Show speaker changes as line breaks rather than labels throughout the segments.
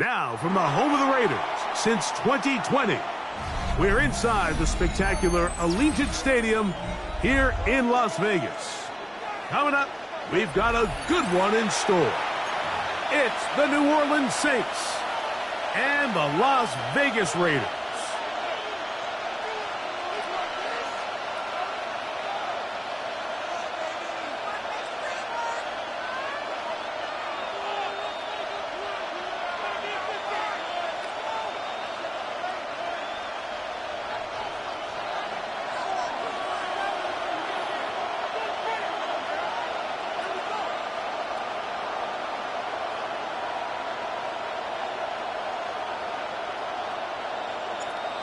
Now, from the home of the Raiders since 2020, we're inside the spectacular Allegiant Stadium here in Las Vegas. Coming up, we've got a good one in store. It's the New Orleans Saints and the Las Vegas Raiders.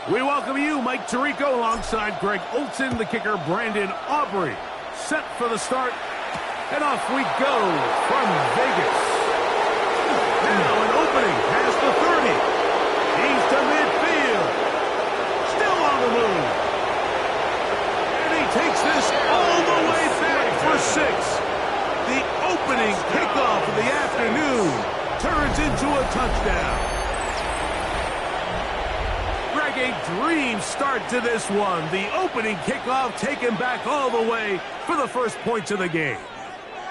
We welcome you, Mike Tirico, alongside Greg Olson, the kicker, Brandon Aubrey. Set for the start, and off we go from Vegas. Now an opening past the 30. He's to midfield. Still on the move. And he takes this all the way back for 6. The opening kickoff of the afternoon turns into a touchdown. A dream start to this one. The opening kickoff taken back all the way for the first points of the game.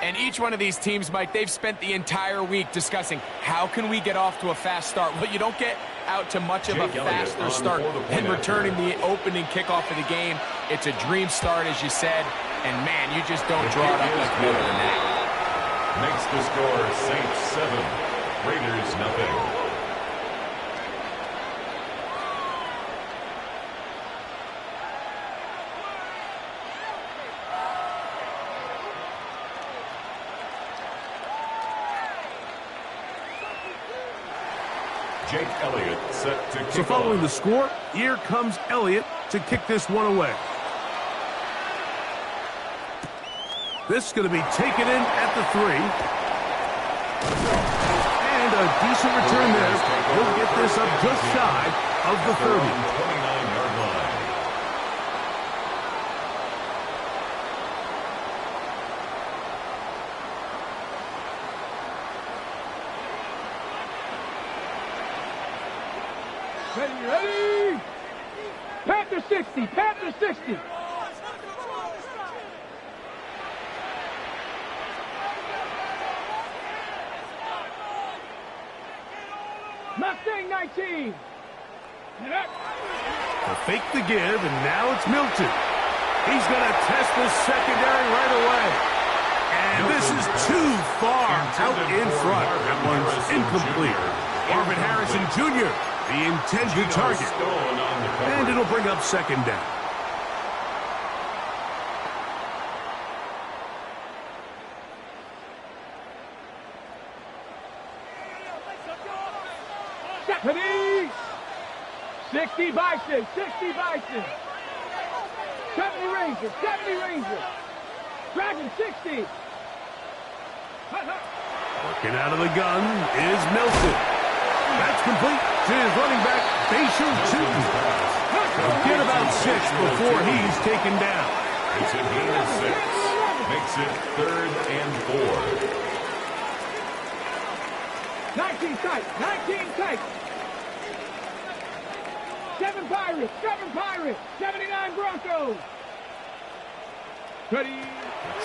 And each one of these teams, Mike, they've spent the entire week discussing how can we get off to a fast start. Well, you don't get out to much of a faster start than returning the opening kickoff of the game. It's a dream start, as you said, and man, you just don't draw it up much better than that.
Makes the score Saints 7, Raiders nothing. Jake Elliott set to kick
So following the score, here comes Elliott to kick this one away. This is going to be taken in at the 3. And a decent return there. He'll get this up just shy of the 30.
29-yard line.
Ready? Panther 60, Panther 60. Mustang 19.
To fake the give, and now it's Milton. He's going to test the secondary right away. And this is too far out in front. That one's incomplete. Marvin Harrison Jr., the intended target. And it'll bring up second down.
Stephanie! 60 Bison, 60 Bison. 70 Ranger, 70 Ranger. Dragon 60.
Working out of the gun is Milton. That's complete to his running back, Bashir Tootin. He'll get about 6 before he's taken down.
It's a gain of 6. Makes it 3rd and 4.
19 tight, 19 tight. 7 Pirates, 7 Pirates. 79 Broncos. Ready.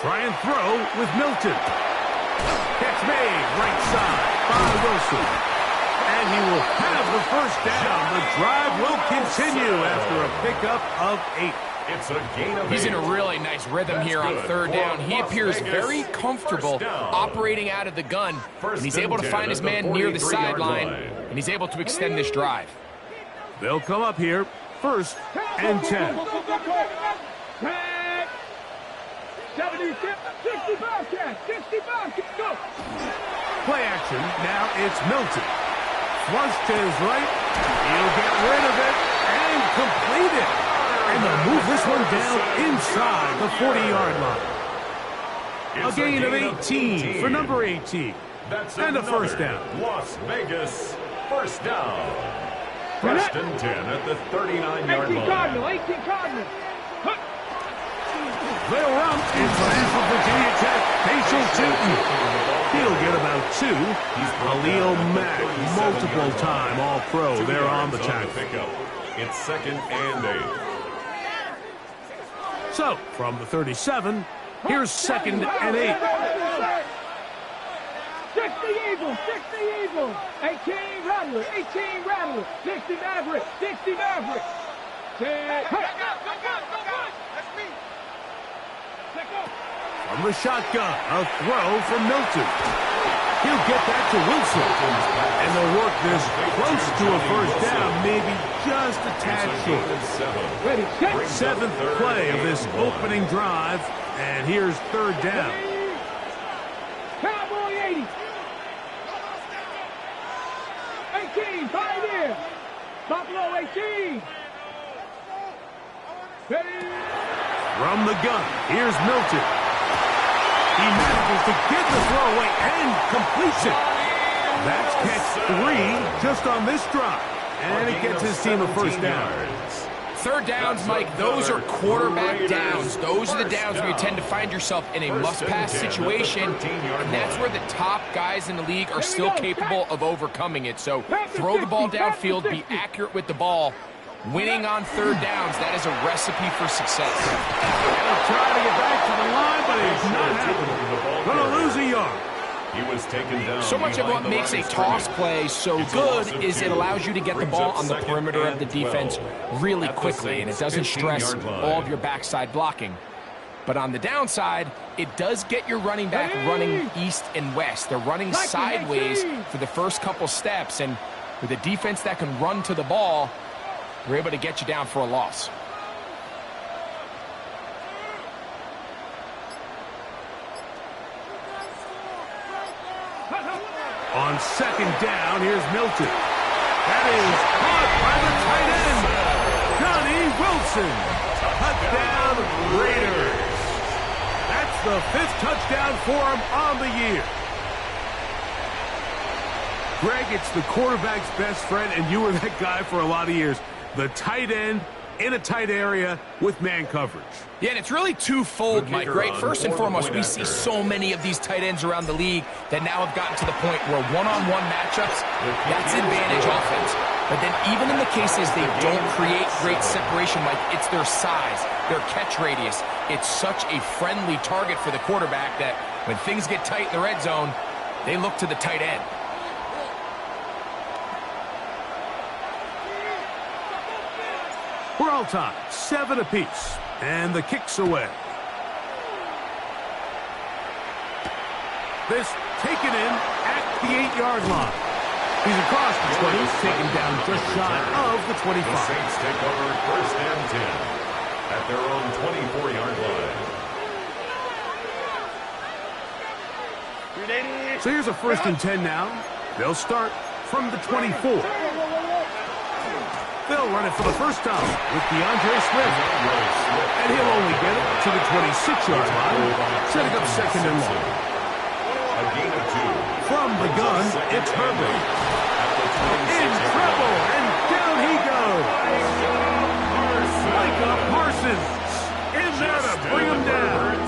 Try and throw with Milton. Catch made right side by Wilson. And he will have the first down. The drive will continue after a pickup of 8.
It's a gain of 8.
He's in a really nice rhythm here on 3rd down. He appears very comfortable operating out of the gun. And he's able to find his man near the sideline. And he's able to extend this drive.
They'll come up here, 1st and 10.
70, 60 Bobcats, 60 Bobcats, go!
Play action, now it's Milton. Flush to his right, he'll get rid of it and complete it. And they'll move this one down inside the 40-yard line. A gain of 18 for number 18.
That's
and a first down.
Las Vegas, first down. 1st and 10 at the 39-yard line.
18 Cardinal, 18 Cardinal.
they'll run in time for Virginia Tech. Facial shooting. He'll get about 2. Khalil Mack, multiple-time All-Pro. They're on the tackle.
It's 2nd and 8.
So, from the 37, here's 2nd and 8.
60 Eagles, 60 Eagles. 18 Rattler, 18 Rattler. 60 Maverick, 60 Maverick.
From the shotgun, a throw from Milton. He'll get that to Wilson. And they'll work this close to a first down, maybe just a tad short.
Ready, set.
7th play of this opening drive, and here's 3rd down.
Cowboy 80. 18, Pioneer. Buffalo 18. Ready.
From the gun, here's Milton. He manages to get the throw away and completes it. That's catch 3 just on this drive. And it gets his team a first down.
3rd downs, Mike, those are quarterback downs. Those are the downs where you tend to find yourself in a must-pass situation, and that's where the top guys in the league are still capable of overcoming it. So throw the ball downfield, be accurate with the ball. Winning on 3rd downs, that is a recipe for success.
He'll try to get back to the line, but it's not happening. Gonna lose a yard.
He was taken down.
So much of what makes a toss play so good is it allows you to get the ball on the perimeter of the defense really quickly, and it doesn't stress all of your backside blocking. But on the downside, it does get your running back running east and west. They're running sideways for the first couple steps, and with a defense that can run to the ball, we're able to get you down for a loss.
On 2nd down, here's Milton. That is caught by the tight end, Johnny Wilson. Touchdown, Raiders. That's the 5th touchdown for him on the year. Greg, it's the quarterback's best friend, and you were that guy for a lot of years. The tight end in a tight area with man coverage.
Yeah, and it's really twofold, Mike, right? First and foremost, we see so many of these tight ends around the league that now have gotten to the point where one-on-one matchups, that's advantage offense. But then even in the cases they don't create great separation, Mike, it's their size, their catch radius. It's such a friendly target for the quarterback that when things get tight in the red zone, they look to the tight end.
We're all tied, 7 apiece, and the kick's away. This taken in at the 8-yard line. He's across the 20, taken down just shy of the 25.
The Saints take over 1st and 10 at their own 24-yard line.
So here's a 1st and 10 now. They'll start from the 24. They'll run it for the first time with DeAndre Swift. And he'll only get it to the 26-yard line, setting up 2nd and long.
A gain of 2.
From the gun, it's Herbert. In trouble, and down he goes. Micah Parsons in there to bring him down.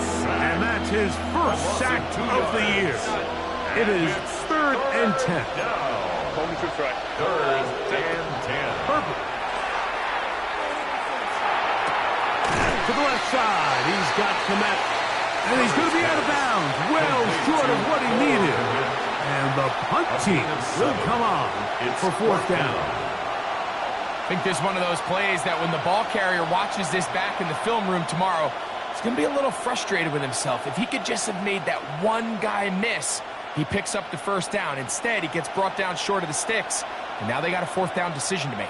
And that's his first sack of the year. It is 3rd and 10.
3rd and 10.
Herbert. To the left side, he's got Komet. And he's going to be out of bounds, well short of what he needed. And the punt team will come on for 4th down.
I think there's one of those plays that when the ball carrier watches this back in the film room tomorrow, he's going to be a little frustrated with himself. If he could just have made that one guy miss, he picks up the 1st down. Instead, he gets brought down short of the sticks, and now they got a 4th down decision to make.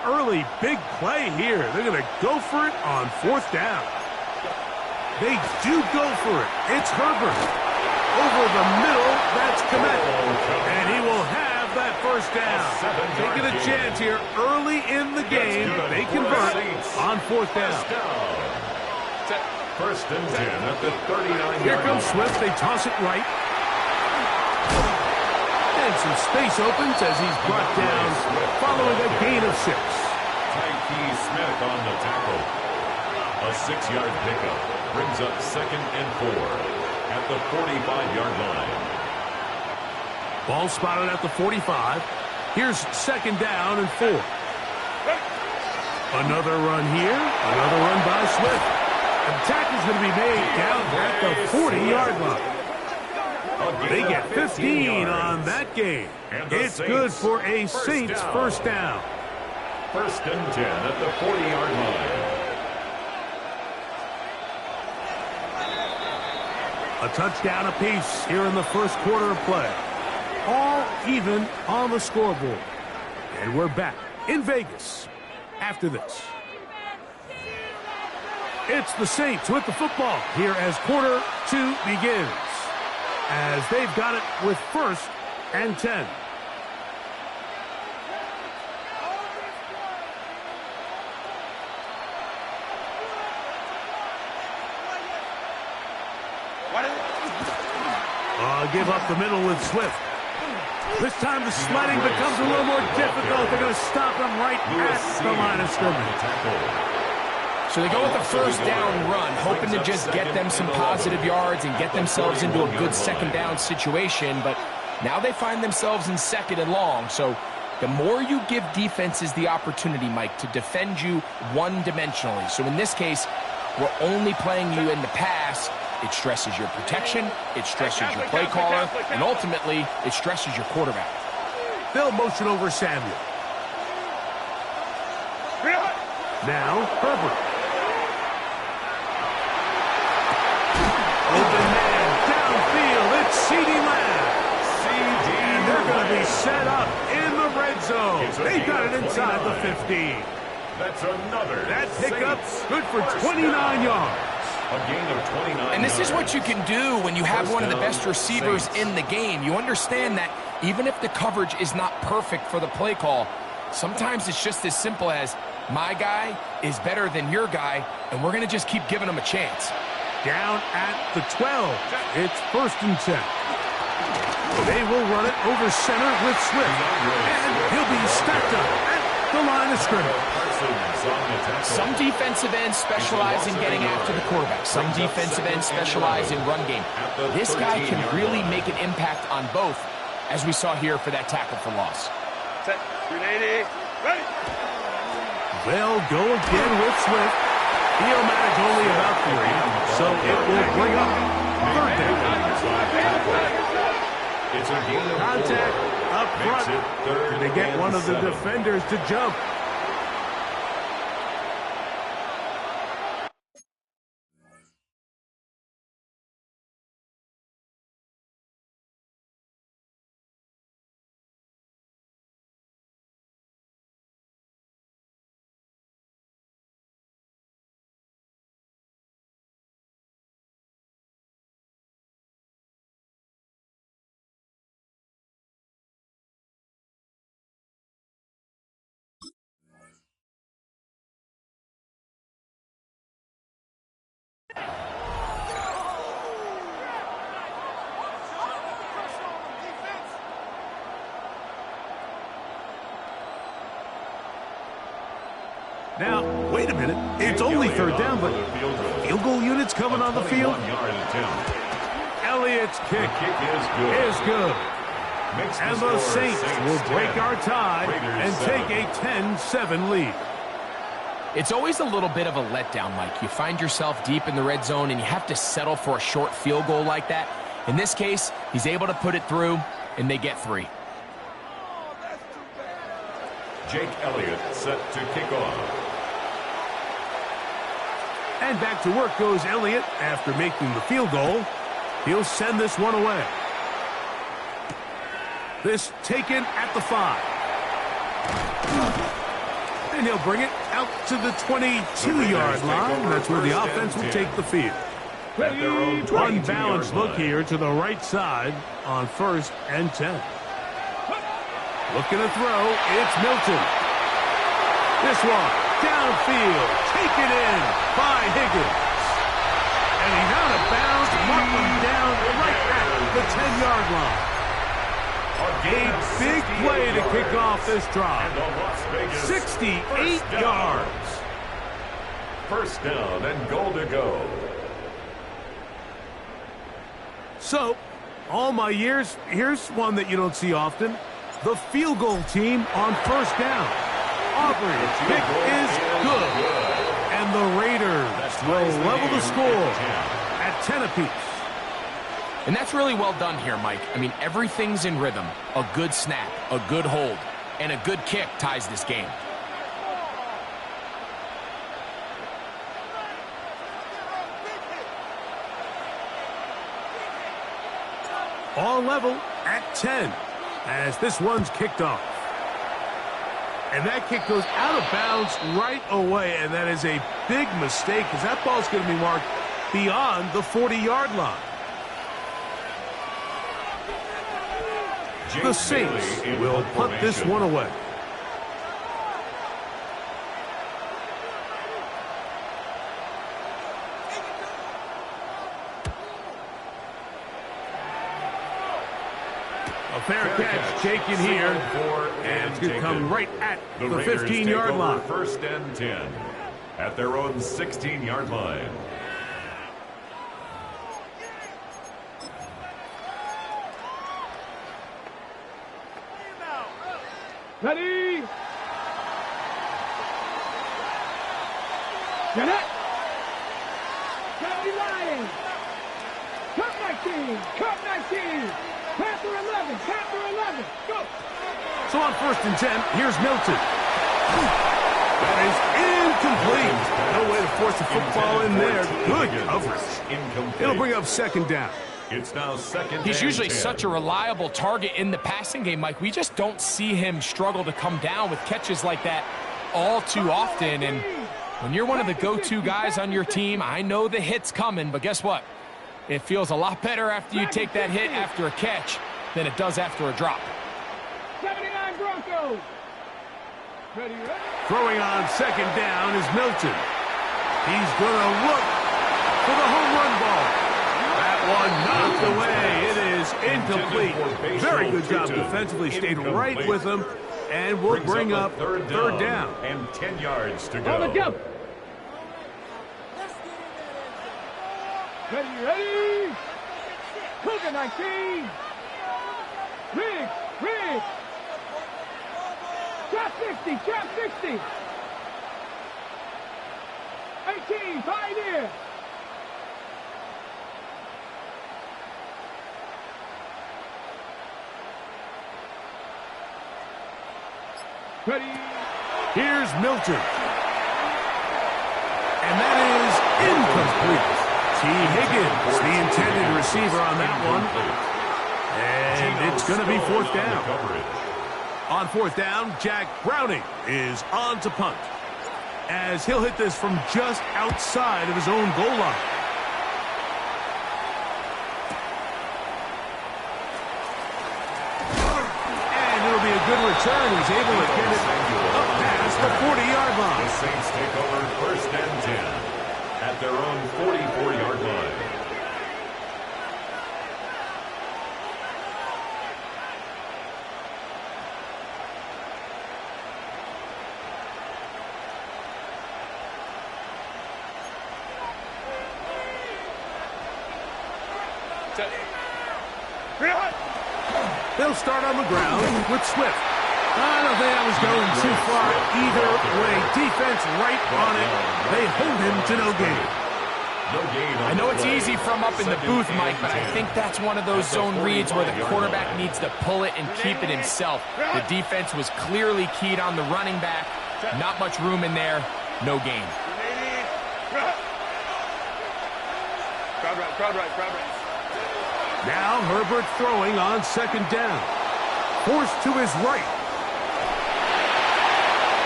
Early big play here. They're going to go for it on 4th down. They do go for it. It's Herbert. Over the middle, that's Komet. And he will have that 1st down. Taking a chance here early in the game. They convert on 4th down.
1st and 10 at the 39-yard line.
Here comes Swift. They toss it right. And some space opens as he's brought down following a gain of 6.
Tyke Smith on the tackle. A 6-yard pickup brings up 2nd and 4 at the 45-yard line.
Ball spotted at the 45. Here's 2nd down and 4. Another run here. Another run by Swift. The tackle's going to be made down at the 40-yard line. They get 15 on that game. It's good for a Saints first down.
1st and 10 at the 40-yard line.
A touchdown apiece here in the first quarter of play. All even on the scoreboard. And we're back in Vegas after this. It's the Saints with the football here as quarter 2 begins. As they've got it with 1st and 10. Give up the middle with Swift. This time the sledding becomes a little more difficult. They're going to stop him right at the line of scrimmage.
So they go with a first down run, hoping to just get them some positive yards and get themselves into a good 2nd down situation. But now they find themselves in 2nd and long. So the more you give defenses the opportunity, Mike, to defend you one-dimensionally. So in this case, we're only playing you in the pass. It stresses your protection, it stresses your play caller, and ultimately, it stresses your quarterback.
They'll motion over Samuel. Now, Herbert. Open man, downfield, it's CeeDee Lamb. And they're going to be set up in the red zone. They got it inside the 15.
That's another.
That pickup, good for 29 yards.
A gain of 29.
And this is what you can do when you have one of the best receivers in the game. You understand that even if the coverage is not perfect for the play call, sometimes it's just as simple as my guy is better than your guy, and we're going to just keep giving him a chance.
Down at the 12. It's 1st and 10. They will run it over center with Swift. And he'll be stacked up at the line of scrimmage.
Some defensive ends specialize in getting after the quarterback. Some defensive ends specialize in run game. This guy can really make an impact on both, as we saw here for that tackle for loss.
Set. 380. Ready.
They'll go again with Swift. He'll manage only about 3, so it will bring up 3rd down.
It's a gain of
Contact
4.
up front. They get one of the defenders to jump. Now, wait a minute. It's only 3rd down, but field goal units coming on the field. Elliott's kick is good. And the Saints will break our tie and take a 10-7 lead.
It's always a little bit of a letdown, Mike. You find yourself deep in the red zone, and you have to settle for a short field goal like that. In this case, he's able to put it through, and they get 3.
Jake Elliott set to kick off.
And back to work goes Elliott after making the field goal. He'll send this one away. This taken at the 5. And he'll bring it out to the 22-yard line. That's where the offense will take the field. Unbalanced look here to the right side on 1st and 10. Looking to throw, it's Milton. This one, downfield, taken in by Higgins. And he's out of bounds, marking down right at the 10-yard line. A big play to kick off this drive. 68 yards.
first down and goal to go.
So, all my years, here's one that you don't see often. The field goal team on first down. Aubrey's kick is good. And the Raiders will level the score at 10 apiece.
And that's really well done here, Mike. I mean, everything's in rhythm. A good snap, a good hold, and a good kick ties this game.
All level at 10 as this one's kicked off. And that kick goes out of bounds right away, and that is a big mistake because that ball's going to be marked beyond the 40-yard line. The Saints will put this one away. A fair catch taken here, and it's going to come right at the 15-yard line.
First and 10 at their own 16-yard line.
Ready? Get it? Johnny Lions. Cup 19. Cup 19. Panther 11. Panther 11. Go.
So on first and 10, here's Milton. That is incomplete. No way to force the football in there. Good coverage. It'll bring up second down.
It's now second.
He's usually
10.
such a reliable target in the passing game, Mike. We just don't see him struggle to come down with catches like that all too often. And when you're one of the go-to guys on your team, I know the hit's coming, but guess what? It feels a lot better after you take that hit after a catch than it does after a drop.
79 Broncos. Ready, ready?
Throwing on second down is Milton. He's going to look for the home run ball. That one knocked away. It is incomplete. Very good job defensively. Stayed right with him, and will bring up third down.
And 10 yards to go.
On the jump. Ready, ready? Cougar 19. Riggs. Trap 60. 18, Pioneer. Ready.
Here's Milton. And that is incomplete. T. Higgins, the intended receiver on that one. And it's going to be fourth down. On fourth down, Jack Browning is on to punt, as he'll hit this from just outside of his own goal line. And it'll be a good return. He's able to get it up past the 40-yard line.
The Saints take over first and 10 at their own 44-yard line.
They'll start on the ground with Swift. I don't think that was going too far either way. Defense right on it. They hold him to no gain.
I know it's easy from up in the booth, Mike, but I think that's one of those zone reads where the quarterback needs to pull it and keep it himself. The defense was clearly keyed on the running back. Not much room in there. No gain.
Crowd right.
Now Herbert throwing on second down. Forced to his right.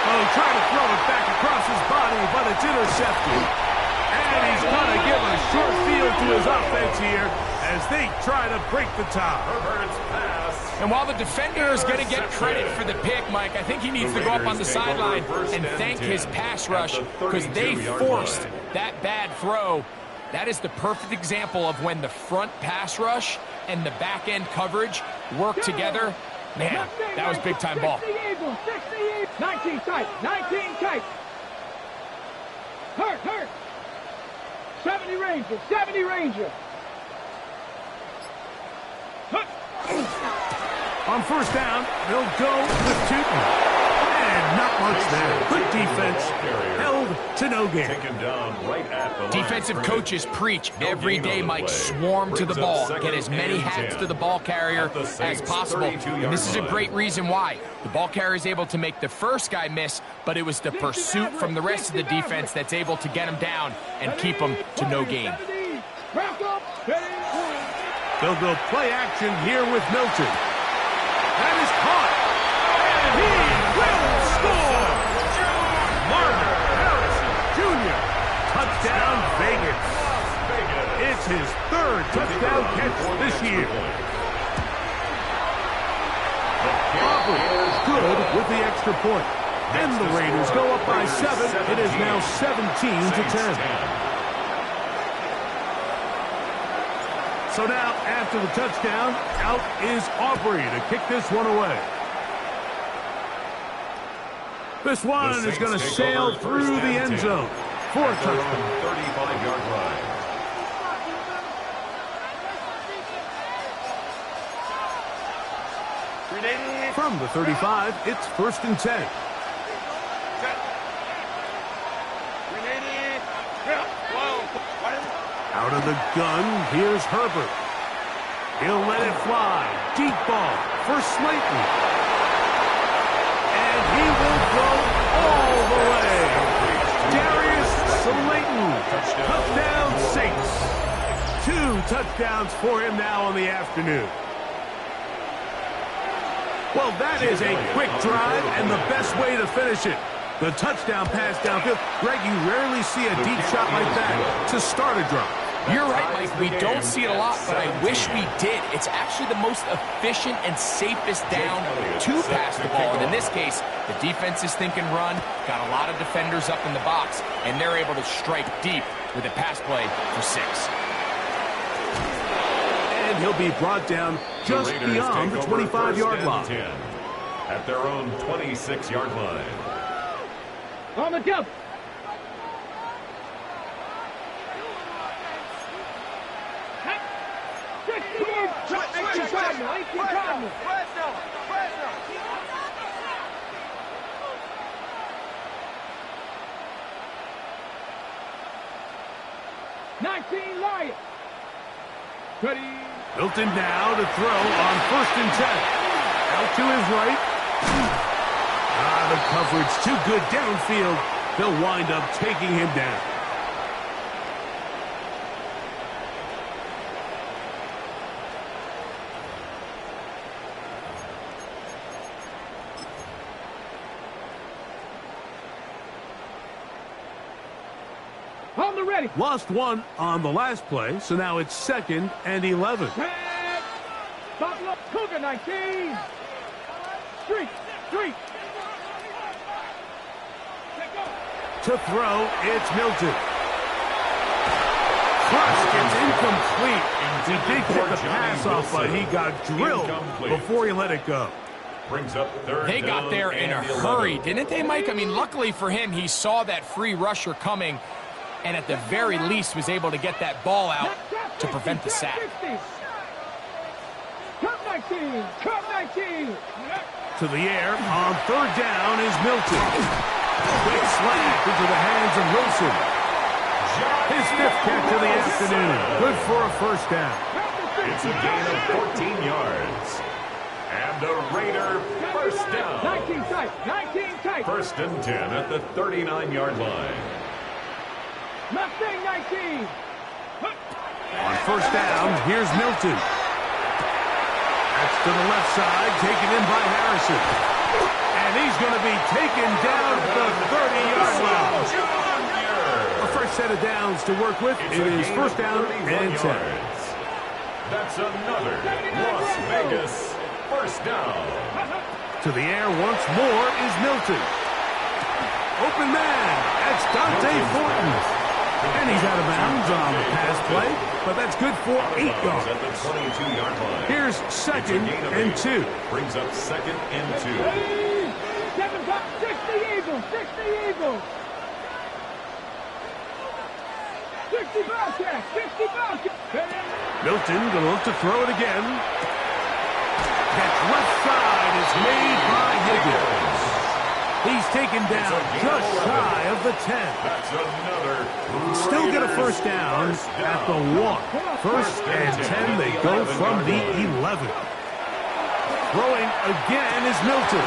Oh, trying to throw it back across his body, but it's intercepted. And he's going to give a short field to his offense here as they try to break the tie.
Herbert's pass.
And while the defender is going to get credit for the pick, Mike, I think he needs to go up on the sideline and thank his pass rush because they forced that bad throw. That is the perfect example of when the front pass rush and the back end coverage work together. Man, that was big-time ball.
19 tight. Hurt. 70 Ranger, 70 Ranger.
On first down, they'll go with Tootin. And not much there. Good defense. Held to no gain.
Defensive coaches preach every day, Mike, swarm to the ball. Get as many hats to the ball carrier as possible. And this is a great reason why. The ball carrier is able to make the first guy miss, but it was the pursuit from the rest of the defense that's able to get him down and keep him to no gain.
They'll go play action here with Milton. That is caught. And he will score. Marvin Harrison Jr. Touchdown Vegas. It's his third touchdown catch this year. Aubrey is good with the extra point. And the Raiders go up by 7. It is now 17-10. So now, after the touchdown, out is Aubrey to kick this one away. This one is going to sail through the end zone for a touchdown.
35-yard line.
From the 35, it's 1st and 10. Out of the gun, here's Herbert. He'll let it fly. Deep ball for Slayton. And he will go all the way. Darius Slayton. Touchdown Saints. 2 touchdowns for him now on the afternoon. Well, that is a quick drive and the best way to finish it. The touchdown pass downfield. Greg, you rarely see a deep shot like that to start a drive.
You're right, Mike. We don't see it a lot, but I wish we did. It's actually the most efficient and safest down to pass the ball. And in this case, the defense is thinking run, got a lot of defenders up in the box, and they're able to strike deep with a pass play for 6.
And he'll be brought down just beyond the 25-yard line.
At their own 26-yard line.
On the jump.
Milton now to throw on 1st and 10. Out to his right. The coverage too good downfield. They'll wind up taking him down.
On the ready.
Lost 1 on the last play, so now it's 2nd and 11.
Buffalo Cougar 19. Street.
To throw, it's Milton. Crushed, it's incomplete. He did get the pass off, but he got drilled before he let it go.
Brings up 3rd
They got there in a hurry, didn't they, Mike? I mean, luckily for him, he saw that free rusher coming, and at the very least was able to get that ball out to prevent the sack.
Cup 19.
To the air on 3rd down is Milton. Quick slap into the hands of Wilson. His 5th catch of the afternoon. Good for a 1st down.
It's a gain of 14 yards. And a Raider 1st down.
19 tight.
1st and 10 at the 39-yard line.
Mustang 19.
On 1st down, here's Milton. That's to the left side, taken in by Harrison. And he's going to be taken down at the 30-yard line. A fresh set of downs to work with. It is 1st down and 10.
That's another Las Vegas 1st down.
To the air once more is Milton. Open man. That's Dante Fortin. And he's out of bounds on the pass play, but that's good for 8 yards.
At the 22-yard line.
Here's 2nd and 2.
Brings up 2nd and 2.
60 Eagles. 60 Bobcats, 60 Bobcats.
Milton going to look to throw it again. That left side is made by Higgins. He's taken down just shy of the 10.
That's another.
Still get a first down at the 1. First and 10, they go from the 11. Throwing again is Milton.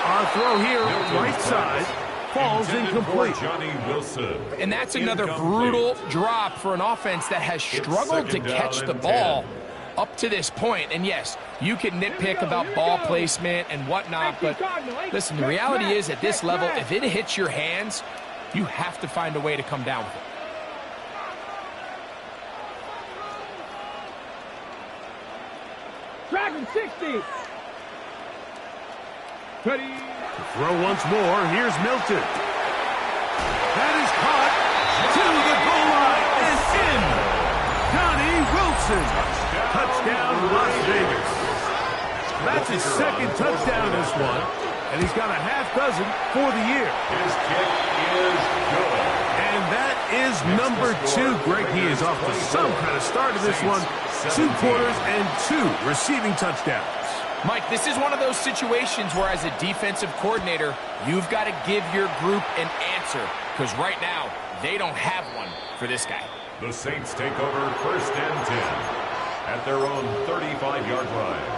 Our throw here, right side, falls incomplete.
Johnny Wilson.
And that's another brutal drop for an offense that has struggled to catch the ball up to this point. And yes, you can nitpick about ball placement and whatnot, but listen, the reality is at this level, if it hits your hands, you have to find a way to come down with it.
Dragon 60. Ready.
To throw once more, here's Milton. That is caught to the goal line and in. Johnny Wilson. Touchdown, Las Vegas. That's his second touchdown this one, and he's got a half dozen for the year.
His kick is good.
And that is number 2. Greg, he is off to some kind of start in this one. 2 quarters and 2 receiving touchdowns.
Mike, this is one of those situations where as a defensive coordinator, you've got to give your group an answer, because right now, they don't have one for this guy.
The Saints take over first and 10 at their own 35-yard line.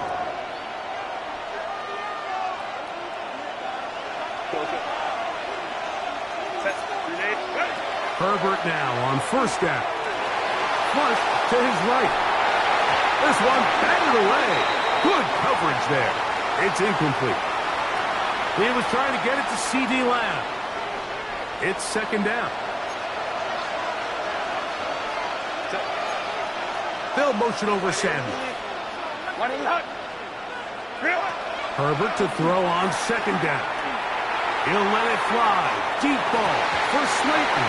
Herbert now on first down. Flush to his right. This one batted away. Good coverage there. It's incomplete. He was trying to get it to C.D. Lamb. It's second down. They'll motion over Samuel. Herbert to throw on second down. He'll let it fly. Deep ball for Slayton.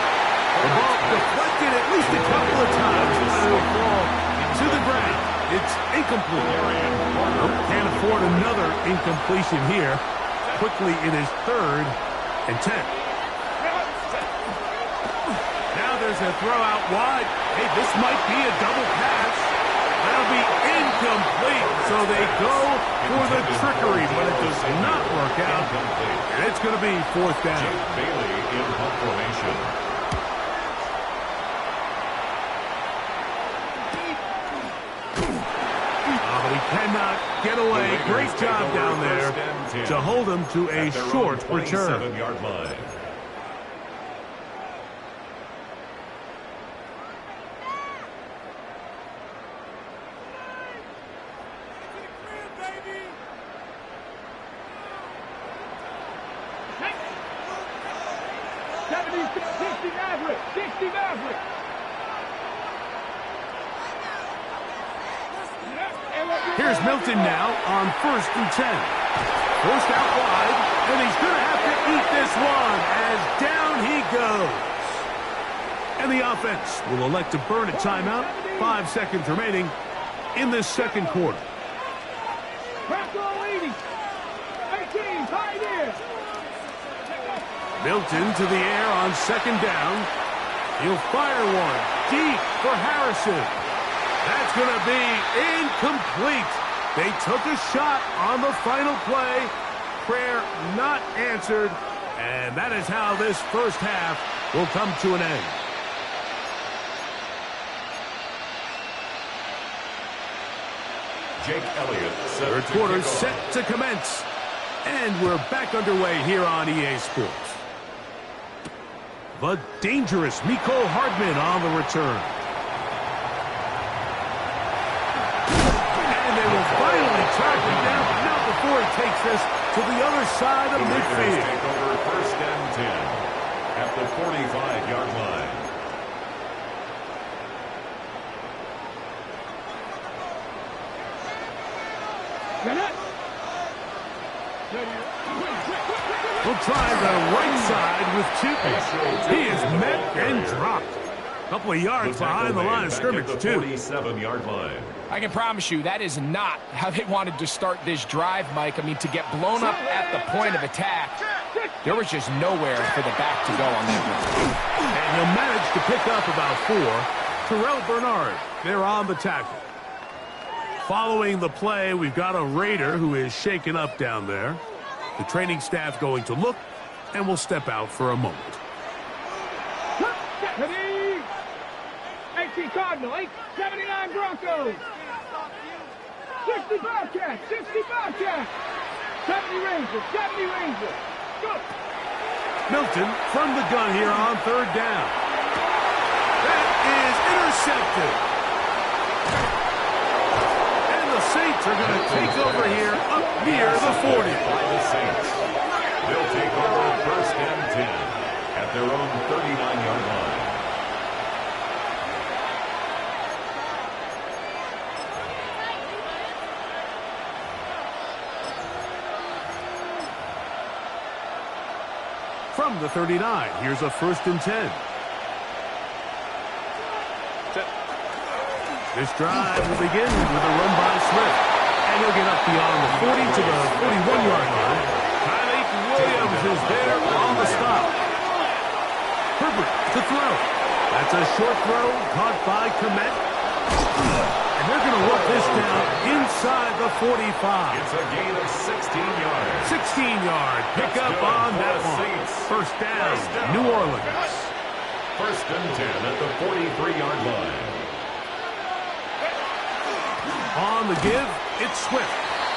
The ball deflected at least a couple of times. It will fall to the ground. It's incomplete. Can't afford another incompletion here. Quickly in his 3rd and 10. Now there's a throw out wide. Hey, this might be a double pass. That'll be incomplete. So they go for the trickery, but it does not work out. And it's going to be 4th down.
Jake Bailey in punt formation.
He cannot get away. Great job down there to hold him to a short return.
27-yard line.
Here's Milton now on 1st and 10. Forced out wide, and he's going to have to eat this one as down he goes. And the offense will elect to burn a timeout. 5 seconds remaining in this second quarter. Milton to the air on second down. He'll fire one deep for Harrison. That's going to be incomplete. They took a shot on the final play. Prayer not answered. And that is how this first half will come to an end.
Jake Elliott.
Third quarter set to commence. And we're back underway here on EA Sports. The dangerous Mecole Hardman on the return. And they will finally track him down, but not before he takes this to the other side of midfield.
Take over first and 10 at the 45-yard line.
We'll try the right side with two. He is met and dropped. Couple of yards behind the line of scrimmage, too.
47-yard line.
I can promise you that is not how they wanted to start this drive, Mike. I mean, to get blown up at the point of attack, there was just nowhere for the back to go on that one.
And he'll manage to pick up about 4. Terrell Bernard, they're on the tackle. Following the play, we've got a Raider who is shaken up down there. The training staff going to look, and will step out for a moment.
18 Cardinal, 79 Broncos. 60 Bobcats, 60 Bobcats. 70 Rangers, 70 Rangers. Go.
Milton from the gun here on third down. That is intercepted. And the Saints are going to take over here up near the 40.
By the Saints. They'll take over first and 10 at their own 39-yard line.
From the 39, here's a first and 10. This drive will begin with a run by Smith. And he'll get up beyond the 40 to the 41-yard line. Tyreek Williams is there on the stop. Herbert to throw. That's a short throw caught by Komet. And they're going to work this down inside the 45.
It's a gain of 16 yards.
16-yard pickup on that one. First down, New Orleans.
First and 10 at the 43-yard line.
On the give, it's Swift.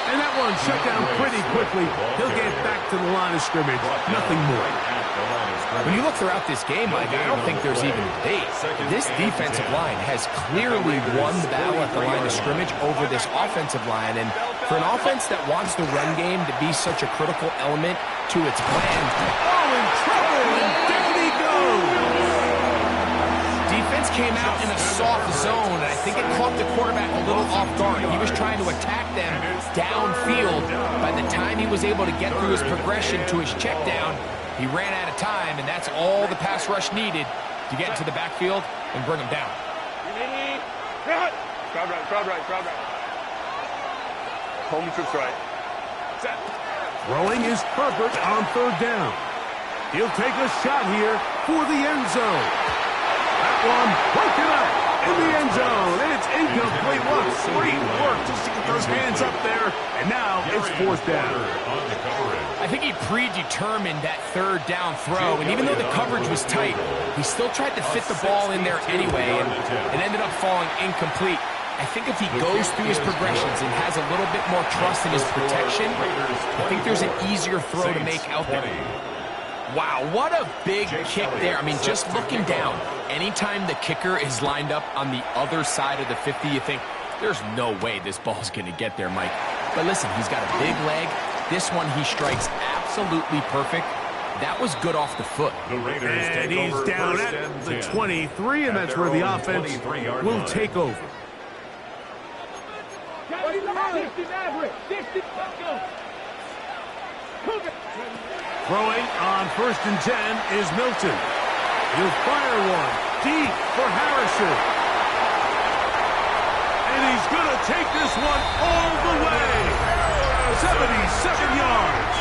And that one shut down pretty quickly. He'll get back to the line of scrimmage. Nothing more.
When you look throughout this game, Mike, I don't think there's even debate. This defensive line has clearly won the battle at the line of scrimmage over this offensive line. And for an offense that wants the run game to be such a critical element to its plan.
Oh, in trouble, and down he goes.
Defense came out in a soft zone, and I think it caught the quarterback a little off guard. He was trying to attack them downfield. By the time he was able to get through his progression to his check down, he ran out of time, and that's all the pass rush needed to get into the backfield and bring him down.
Crowd right. Home trips right. Set.
Throwing is Herbert on third down. He'll take a shot here for the end zone. That one broken up in the end zone, and it's incomplete. What great work just to get those hands up there, and now it's fourth down.
I think he predetermined that third down throw, and even though the coverage was tight, he still tried to fit the ball in there anyway, and it ended up falling incomplete. I think if he goes through his progressions and has a little bit more trust in his protection, I think there's an easier throw to make out there. Wow, what a big kick there. I mean, just looking down, anytime the kicker is lined up on the other side of the 50, you think, there's no way this ball's going to get there, Mike. But listen, he's got a big leg. This one he strikes absolutely perfect. That was good off the foot.
And he's down at the 23, and that's where the offense will take over. Throwing on first and 10 is Milton. He'll fire one deep for Harrison. And he's going to take this one all the way. 77 yards.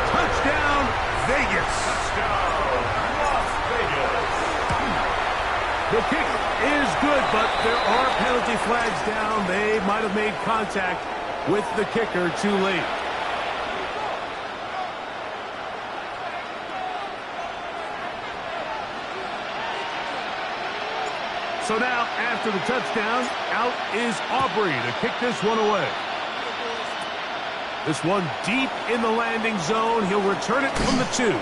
Touchdown, Vegas.
Las Vegas.
The kick is good, but there are penalty flags down. They might have made contact with the kicker too late. So now, after the touchdown, out is Aubrey to kick this one away. This one deep in the landing zone. He'll return it from the 2. And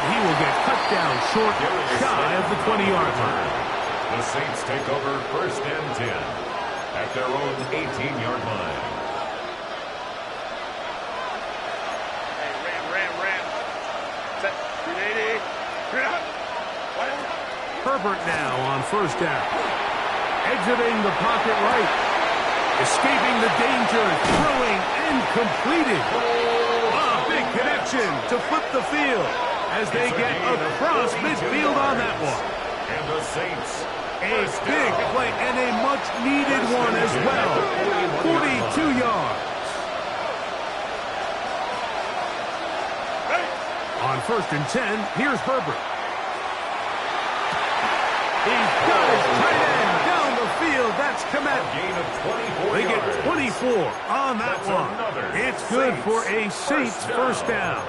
he will get cut down short, shy of the 20-yard line.
The Saints take over first and 10 at their own 18-yard line.
Hey, ram. Set. 380. Turn out.
Herbert now on first down. Exiting the pocket right. Escaping the danger. Throwing and completed. A big connection to flip the field. as they get across midfield on that one.
And the Saints.
A big play and a much-needed one as well. 42 yards. On 1st and 10, here's Herbert. He's got his tight end down the field. That's Komet.
Gain of 24
They
yards.
get 24 on that one. It's good for a Saints first down.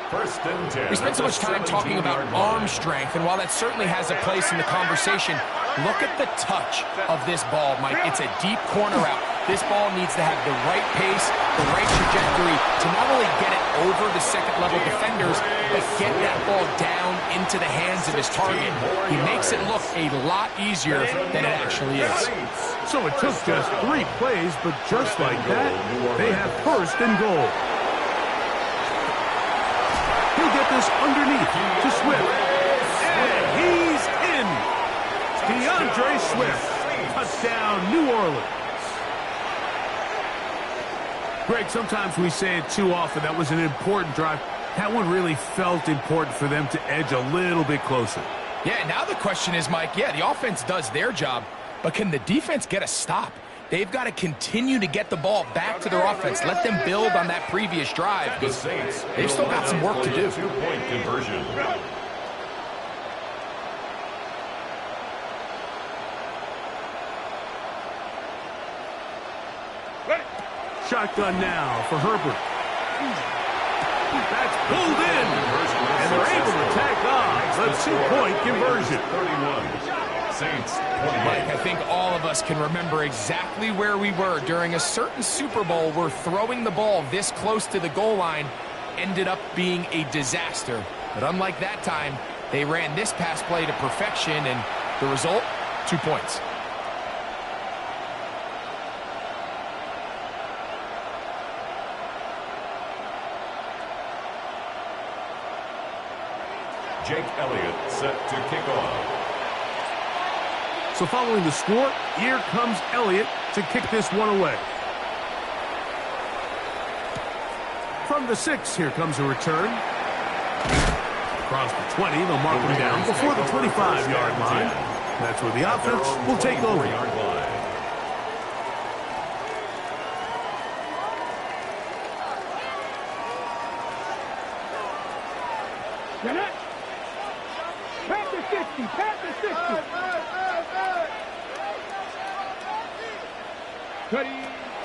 1st and 10.
We spent so much time talking about arm strength, and while that certainly has a place in the conversation, look at the touch of this ball, Mike. It's a deep corner route. This ball needs to have the right pace, the right trajectory to not only get it over the second-level defenders, but get that ball down into the hands of his target. He makes it look a lot easier than it actually is.
So it took just 3 plays, but just like that, they have 1st and goal. He'll get this underneath to Swift. And he's in. DeAndre Swift. Touchdown, New Orleans. Greg, sometimes we say it too often. That was an important drive. That one really felt important for them to edge a little bit closer.
Yeah, now the question is, Mike, yeah, the offense does their job, but can the defense get a stop? They've got to continue to get the ball back to their offense. Let them build on that previous drive, because they've still got some work to do.
2-point conversion.
Shotgun now for Herbert. That's pulled in. And they're able to tack on the 2-point conversion.
31. Saints 28.
Mike, I think all of us can remember exactly where we were during a certain Super Bowl where throwing the ball this close to the goal line ended up being a disaster. But unlike that time, they ran this pass play to perfection, and the result, 2 points.
Jake Elliott set to kick off.
So following the score, here comes Elliott to kick this one away. From the 6, here comes a return. Across the 20, they'll mark him down before the 25-yard line. That's where the offense will take over.
Get it. Pat the 60. Pat the 60.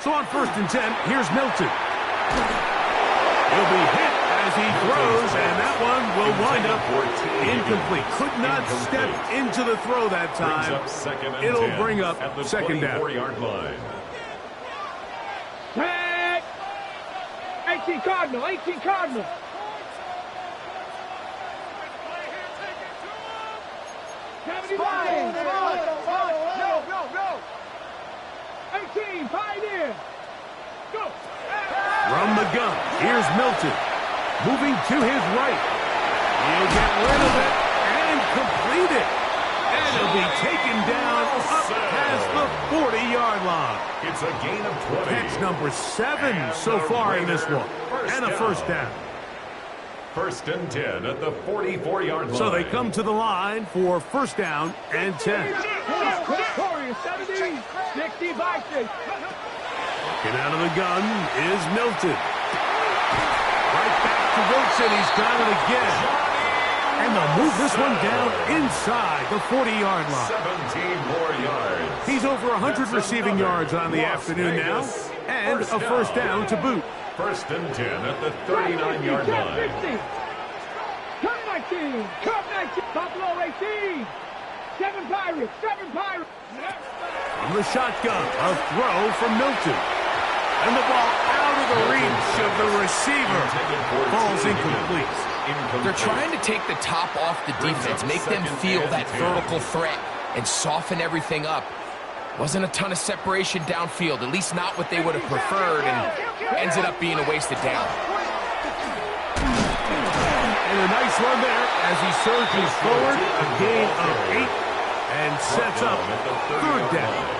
So on 1st and 10, here's Milton. He'll be hit as he throws, and that one will wind up incomplete. Could not step into the throw that time. It'll bring up 2nd down.
18 Cardinal, 18 Cardinal. Go. 18, Pioneer. Go.
From the gun, here's Milton. Moving to his right. He'll get rid of it and complete it. And he'll be taken down up past the 40-yard line.
It's a gain of 20.
Catch number 7 so far in this one. And a 1st down.
1st and 10 at the 44-yard line.
So they come to the line for 1st down and 10.
70, 60 by 6.
Get out of the gun is Milton. Right back to Wilson. He's got it again. And they'll move this one down inside the 40-yard line.
17 more yards.
He's over 100 receiving yards on the afternoon now. And a 1st down to boot.
1st and 10 at the 39-yard line.
Cup 19. Cup 19. Buffalo 18. 7 Pirates. 7 Pirates.
From the shotgun, a throw from Milton. And the ball out of the reach of the receiver. Ball's incomplete.
They're trying to take the top off the defense, make them feel that vertical threat, and soften everything up. Wasn't a ton of separation downfield, at least not what they would have preferred, and ends it up being a wasted down.
And a nice run there as he surges forward, a gain of 8, and sets up 3rd down.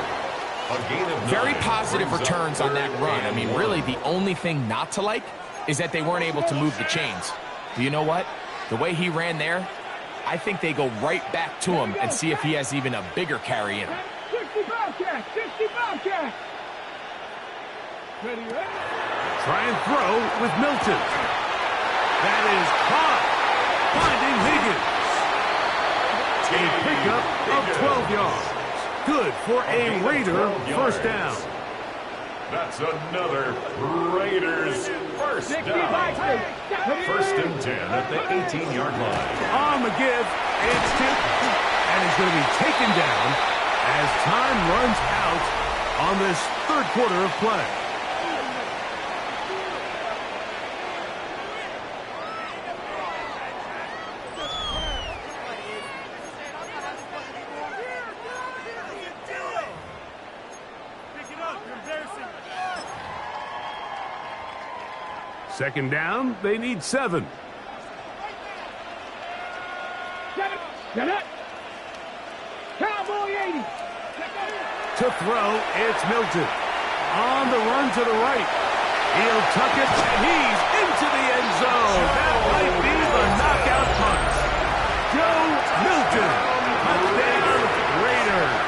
Very positive returns on that run. I mean, really, the only thing not to like is that they weren't able to move the chains. Do you know what? The way he ran there, I think they go right back to him and see if he has even a bigger carry in him.
60 Bobcat, 60 Bobcat. Ready, ready.
Try and throw with Milton. That is caught. Finding Higgins. A pickup of 12 yards. Good for a Raider first down.
That's another Raiders first
60
down.
Bobcat.
First and 10 at the 18-yard line.
On the give, it's tipped, and he's going to be taken down as time runs out on this third quarter of play. Second down, they need 7.
Get it. Cowboy 80.
To throw, it's Milton. On the run to the right. He'll tuck it, and he's into the end zone. That might be the knockout punch. Joe Milton. Touchdown, Raiders.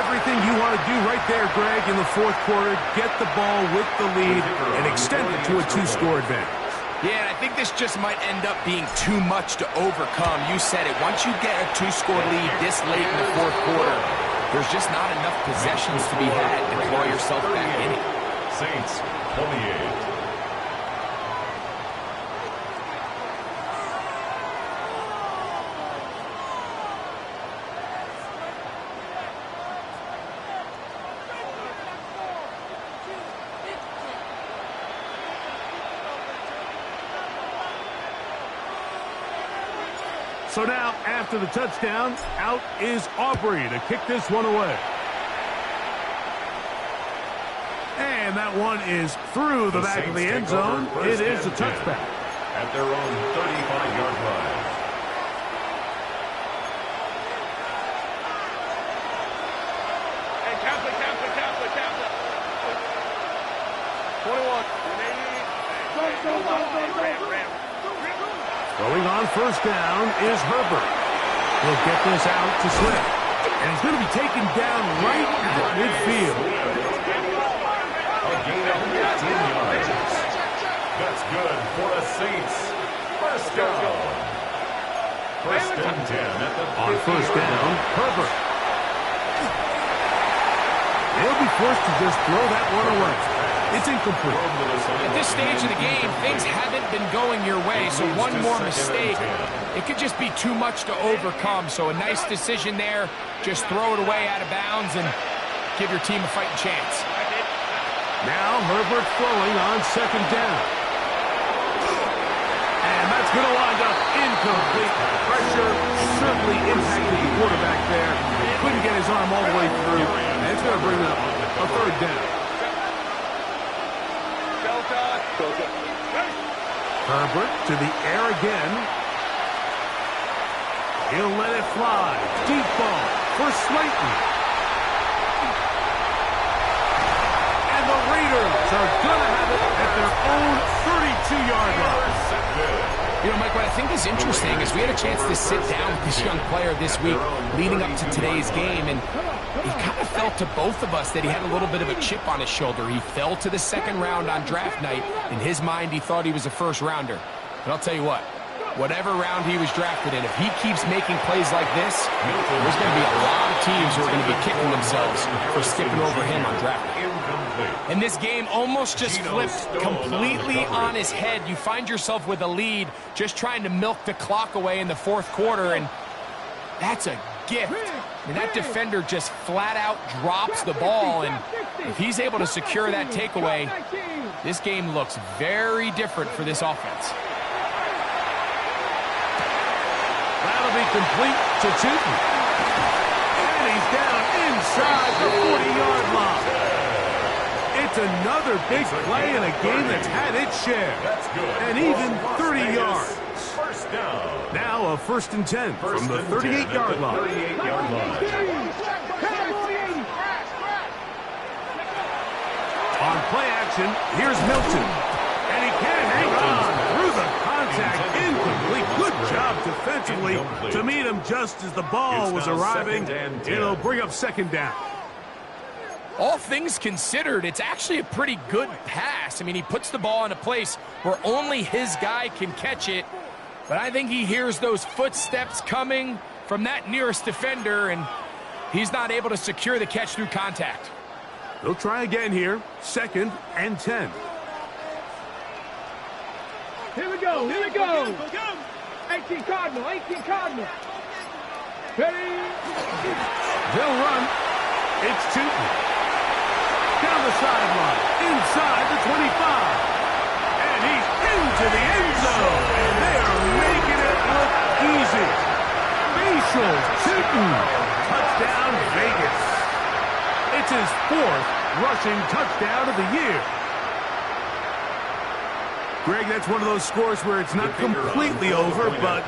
Everything you want to do right there, Greg, in the fourth quarter. Get the ball with the lead and extend it to a 2-score advantage.
Yeah, and I think this just might end up being too much to overcome. You said it. Once you get a 2-score lead this late in the fourth quarter, there's just not enough possessions to be had to claw yourself back in it.
Saints 28.
So now, after the touchdown, out is Aubrey to kick this one away. And that one is through the back of the end zone. It is a touchback.
At their own 35-yard line.
Hey, Catholic. 21. Ram.
Going on first down is Herbert. He'll get this out to Swift. And he's going to be taken down right at midfield.
A gain of 15 yards. That's good for the Saints. First down. First and 10 at the
On first down, Herbert. He'll be forced to just throw that one away. It's incomplete.
At this stage of the game, things haven't been going your way, so one more mistake, it could just be too much to overcome. So a nice decision there. Just throw it away out of bounds and give your team a fighting chance.
Now Herbert throwing on second down. And that's going to wind up incomplete. Pressure certainly impacted the quarterback there. Couldn't get his arm all the way through. And it's going to bring up a third down. Herbert to the air again. He'll let it fly. Deep ball for Slayton. And the Raiders are going to have it at their own 32-yard line.
You know, Mike, what I think is interesting is we had a chance to sit down with this young player this week leading up to today's game, and he kind of felt to both of us that he had a little bit of a chip on his shoulder. He fell to the second round on draft night. In his mind, he thought he was a first-rounder. But I'll tell you what, whatever round he was drafted in, if he keeps making plays like this, there's going to be a lot of teams who are going to be kicking themselves for skipping over him on draft night. And this game almost just flipped completely on his head. You find yourself with a lead, just trying to milk the clock away in the fourth quarter, and that's a gift. I mean, that defender just flat out drops the ball, and if he's able to secure that takeaway, this game looks very different for this offense.
That'll be complete to Tootin. And he's down inside the 40-yard line. It's another big play in a game that's had its share. And even 30 yards.
First down.
Now a first and 10 from the 38-yard line.
38-yard line.
On play action, here's Milton. And he can hang on
incomplete.
To meet him just as the ball was arriving, it'll bring up second down.
All things considered, it's actually a pretty good pass. I mean, he puts the ball in a place where only his guy can catch it. But I think he hears those footsteps coming from that nearest defender, and he's not able to secure the catch through contact.
They'll try again here. 2nd and 10.
Here we go, here we go. 18 Cardinal, 18 Cardinal. Ready?
They'll run. It's Tootin. Down the sideline, inside the 25. And he's into the end zone. And they are making it look easy. Facial Tootin. Touchdown, Vegas. It's his 4th rushing touchdown of the year. Greg, that's one of those scores where it's not completely over, but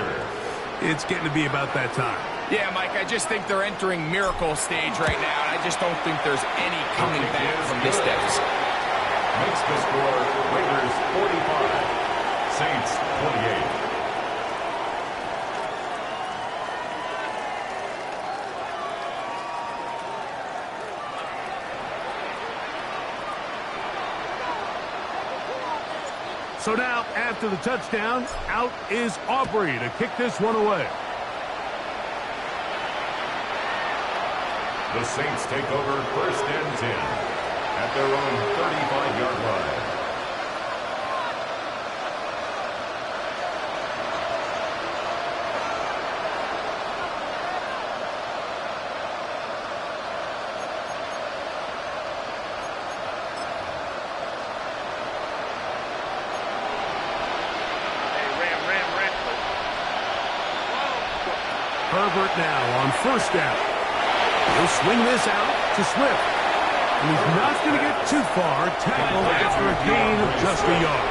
it's getting to be about that time.
Yeah, Mike, I just think they're entering miracle stage right now, and I just don't think there's any coming back from this deficit.
Makes the score Raiders 45, Saints 28.
So now, after the touchdown, out is Aubrey to kick this one away.
The Saints take over 1st and 10 at their own 35-yard line.
Herbert now on 1st down. He'll swing this out to Swift. And he's not going to get too far. Tackle after a gain of just a yard.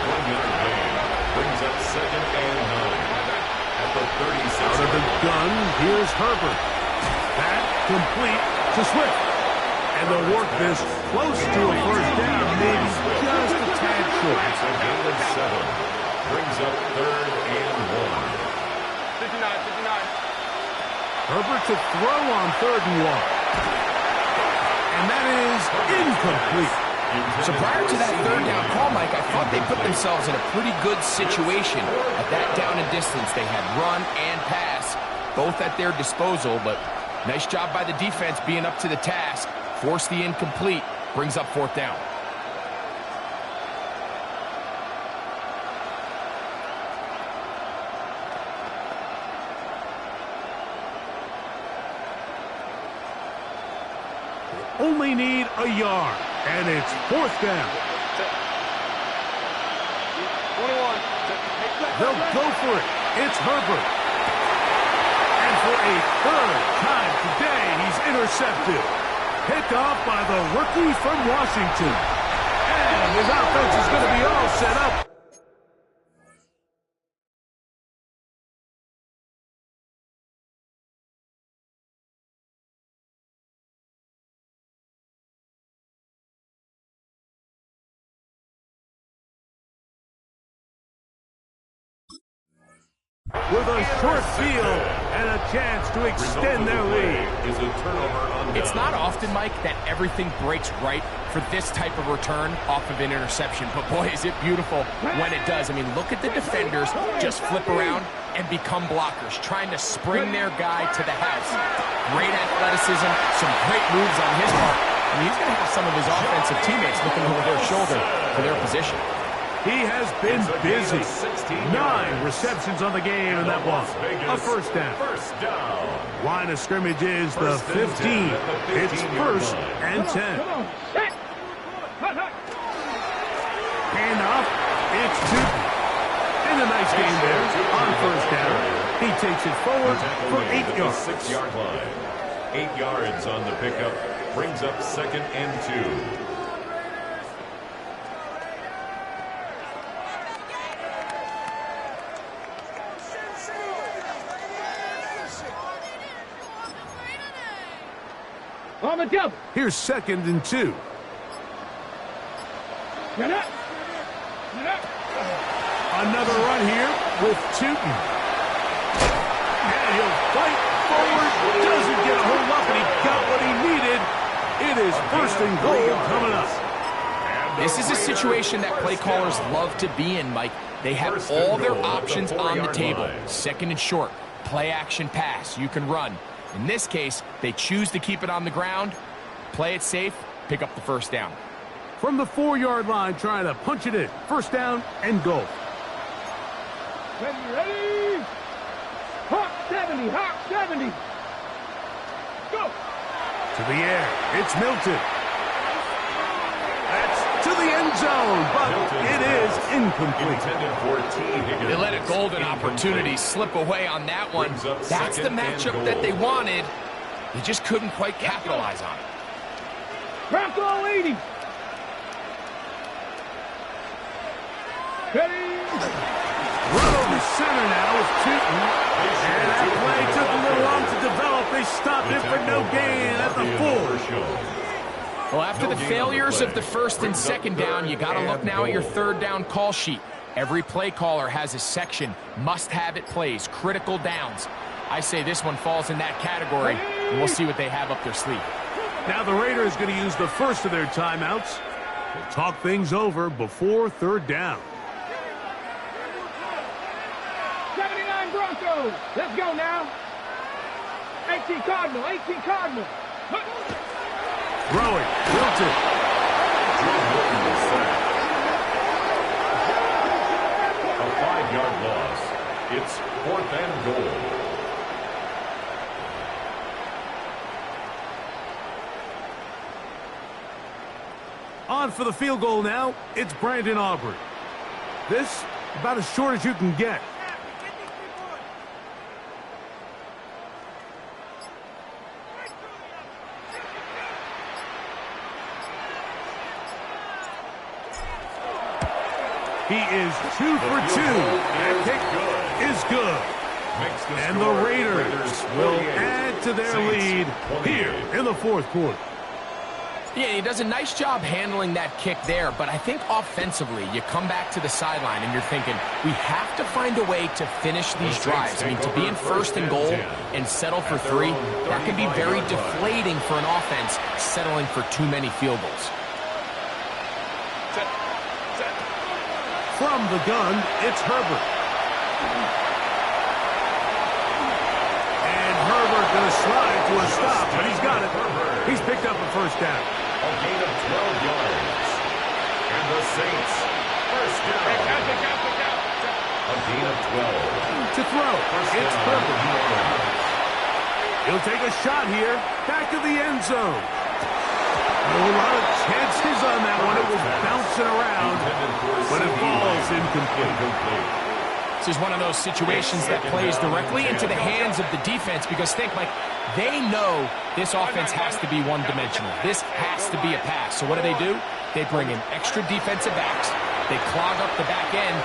1-yard gain brings up 2nd and 9 at the 36.
Out of the gun, here's Herbert. That complete to Swift. And they'll work this close to a 1st down, maybe just a tad short.
It's a gain of 7. Brings up 3rd and 1.
59, 59.
Herbert to throw on 3rd and 1. And that is incomplete.
So prior to that 3rd down call, Mike, I thought they put themselves in a pretty good situation at that down and distance. They had run and pass, both at their disposal, but nice job by the defense being up to the task. Force the incomplete, brings up 4th down.
Only need a yard, and it's 4th down.
21.
They'll go for it. It's Herbert. And for a 3rd time today, he's intercepted. Picked off by the rookie from Washington. And his offense is going to be all set up. With a short field and a chance to extend their lead.
Is a turnover on
It's not often, Mike, that everything breaks right for this type of return off of an interception. But boy, is it beautiful when it does. I mean, look at the defenders just flip around and become blockers, trying to spring their guy to the house. Great athleticism, some great moves on his part. I mean, he's going to have some of his offensive teammates looking over their shoulder for their position.
He has been busy. 9 receptions on the game, and that was a 1st down. Line of scrimmage is the 15. It's 1st and 10. Handoff. It's Tootin. And a nice game there on 1st down. He takes it forward for 8 yards.
6-yard line. 8 yards on the pickup. Brings up 2nd and 2.
On the double.
Here's 2nd and 2.
Get up. Get up.
Another run here with Tootin. he'll fight forward. Doesn't get a hold up, and he got what he needed. It is first and goal coming up.
This is a situation that play callers love to be in, Mike. They have all their options on the table. Second and short, play action pass, you can run. In this case, they choose to keep it on the ground, play it safe, pick up the first down.
From the 4-yard line, trying to punch it in. First down and goal.
Ready? Hawk 70, Hawk 70. Go.
To the air, it's Milton. That's to the end zone, but it is incomplete.
They let a golden opportunity slip away on that one. That's the matchup that they wanted. They just couldn't quite capitalize on it.
Bronco 80. Ready?
Run over center now with Tootin. And that play took a little long to develop. They stopped it for no gain at the 4.
Well, after the failures of the first and second down, you got to look now at your third down call sheet. Every play caller has a section, must-have-it plays, critical downs. I say this one falls in that category, and we'll see what they have up their sleeve.
Now the Raiders going to use the first of their timeouts. They'll talk things over before third down.
79 Broncos. Let's go now. 18 Cardinal, 18 Cardinal.
Throwing, Milton.
A 5-yard loss. It's 4th and goal.
On for the field goal now, it's Brandon Aubrey. This, about as short as you can get. He is 2 for 2. That kick is good. And the Raiders will add to their lead here in the fourth quarter.
Yeah, he does a nice job handling that kick there, but I think offensively, you come back to the sideline and you're thinking, we have to find a way to finish these drives. I mean, to be in first and goal and settle for 3, that can be very deflating for an offense settling for too many field goals.
From the gun, it's Herbert. And Herbert going to slide to a stop, but he's got it. He's picked up a first down.
A gain of 12 yards. And the Saints, first down. A gain of 12.
To throw, it's Herbert. He'll take a shot here, back of the end zone. A lot of chances on that one. It was bouncing around, but it falls incomplete.
This is one of those situations that plays directly into the hands of the defense because think, Mike, they know this offense has to be one-dimensional. This has to be a pass. So what do? They bring in extra defensive backs. They clog up the back end.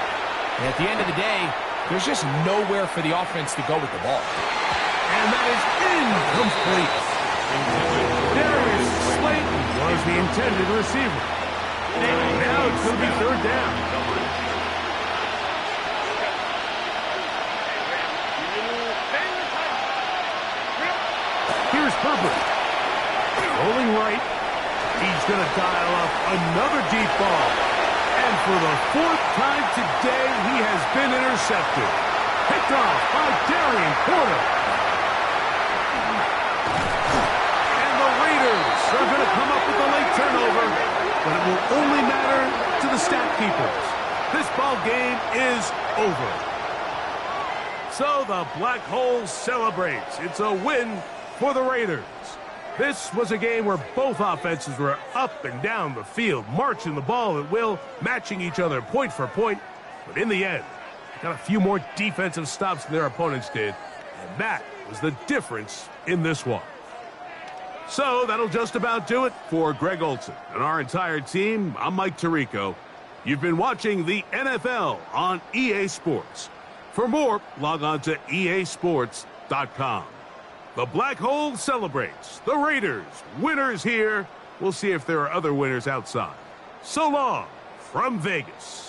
And at the end of the day, there's just nowhere for the offense to go with the ball.
And that is incomplete. Darius Slayton was the intended receiver. And now it's going to be third down. Here's Herbert. Rolling right. He's going to dial up another deep ball. And for the 4th time today, he has been intercepted. Picked off by Darian Porter. And the Raiders are going to come up with a late turnover, but it will only matter to the stat keepers. This ball game is over. So the Black Hole celebrates. It's a win for the Raiders. This was a game where both offenses were up and down the field, marching the ball at will, matching each other point for point. But in the end, they got a few more defensive stops than their opponents did, and that was the difference in this one. So that'll just about do it for Greg Olson and our entire team. I'm Mike Tirico. You've been watching the NFL on EA Sports. For more, log on to easports.com. The Black Hole celebrates. The Raiders, winners here. We'll see if there are other winners outside. So long from Vegas.